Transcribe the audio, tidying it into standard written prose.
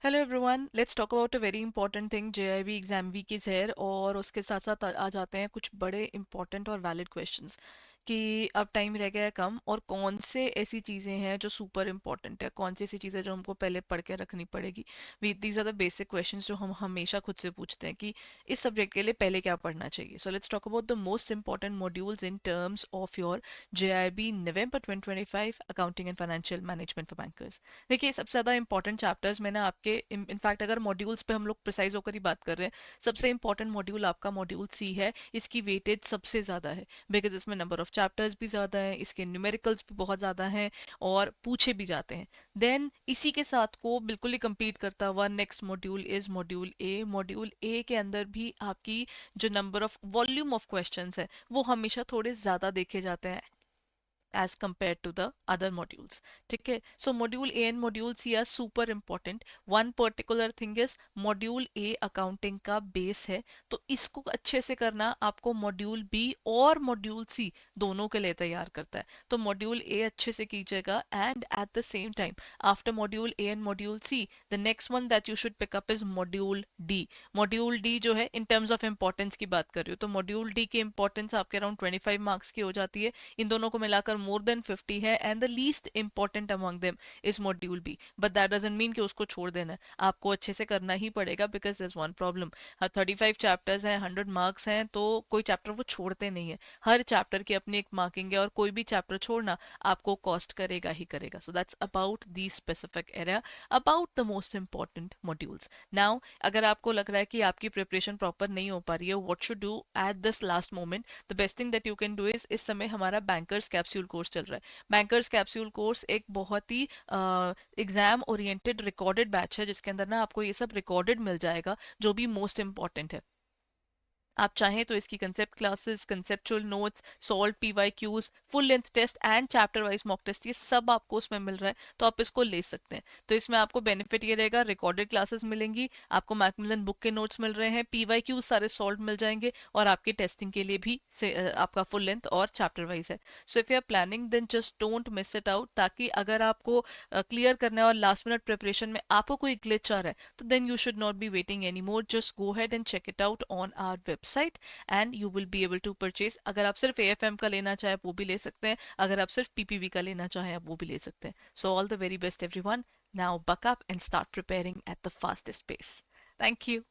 Hello everyone, let's talk about a very important thing. JAIIB exam week is here और उसके साथ साथ आ जाते हैं कुछ बड़े इंपॉर्टेंट और वैलिड क्वेश्चंस कि अब टाइम रह गया है कम और कौन से ऐसी चीज़ें हैं जो सुपर इंपॉर्टेंट है, कौन सी ऐसी चीज़ें जो हमको पहले पढ़ के रखनी पड़ेगी। We these are the basic questions जो हम हमेशा खुद से पूछते हैं कि इस सब्जेक्ट के लिए पहले क्या पढ़ना चाहिए। So let's talk about the most important modules in terms of your JIB November 2025 accounting and financial management for bankers. देखिए, सबसे ज़्यादा इंपॉर्टेंट चैप्टर्स मैंने आपके इनफैक्ट अगर मॉड्यूल्स पे हम लोग प्रिसाइज होकर ही बात कर रहे हैं, सबसे इंपॉर्टेंट मॉड्यूल आपका मॉड्यूल सी है। इसकी वेटेज सबसे ज़्यादा है बिकॉज इसमें नंबर ऑफ चैप्टर्स भी ज़्यादा है, इसके न्यूमेरिकल्स भी बहुत ज़्यादा हैं और पूछे भी जाते हैं। देन इसी के साथ को बिल्कुल ही compete करता हुआ next module is module A. Module A के अंदर भी आपकी जो number of volume of questions है वो हमेशा थोड़े ज़्यादा देखे जाते हैं as compared to the other modules. ठीक है, so module A and module C are super important. One particular thing is module A accounting का base है, तो इसको अच्छे से करना आपको module B और module C दोनों के लिए तैयार करता है। तो module A अच्छे से कीजिएगा and at the same time after module A and module C the next one that you should pick up is module D. module D जो है in terms of importance की बात कर रही हूँ, तो module D की importance आपके अराउंड 25 मार्क्स की हो जाती है। इन दोनों को मिलाकर मोर देन 50 है and the least important among them is module B. But that doesn't mean कि उसको छोड़ देना है, आपको अच्छे से करना ही पड़ेगा because there is one problem. 35 chapters हैं, 100 मार्क्स हैं, तो कोई चैप्टर वो छोड़ते नहीं है। हर चैप्टर की अपनी एक मार्किंग है और कोई भी चैप्टर छोड़ना आपको कॉस्ट करेगा ही करेगा। So that's about the specific area about the most important modules. Now अगर आपको लग रहा है कि आपकी प्रिपरेशन प्रॉपर नहीं हो पा रही है, what should do at this last moment, the best thing that you can do is इस समय हमारा बैंकर्स कैप्सूल कोर्स चल रहा है। बैंकर्स कैप्सूल कोर्स एक बहुत ही एग्जाम ओरिएंटेड रिकॉर्डेड बैच है जिसके अंदर ना आपको ये सब रिकॉर्डेड मिल जाएगा जो भी मोस्ट इंपॉर्टेंट है। आप चाहें तो इसकी concept classes, conceptual notes, solve PYQs, full length test and chapter wise mock test, ये सब आपको उसमें मिल रहा है, तो आप इसको ले सकते हैं। तो इसमें आपको बेनिफिट ये रहेगा, रिकॉर्डेड क्लासेस मिलेंगी, आपको मैकमिलन बुक के नोट्स मिल रहे हैं, पीवाईक्यूज सारे सॉल्व मिल जाएंगे और आपकी टेस्टिंग के लिए भी आपका फुल लेंथ और चैप्टर वाइज है। So if you are planning then just don't miss it out, ताकि अगर आपको क्लियर करना है और लास्ट मिनट प्रिपरेशन में आपको कोई ग्लिच आ रहा है तो then you should not be waiting any more, just go head and check it out on our website and you will be able to purchase. अगर आप सिर्फ एएफएम का लेना चाहें वो भी ले सकते हैं, अगर आप सिर्फ पीपीवी का लेना चाहें आप वो भी ले सकते हैं। So all the very best everyone, now buck up and start preparing at the fastest pace. Thank you.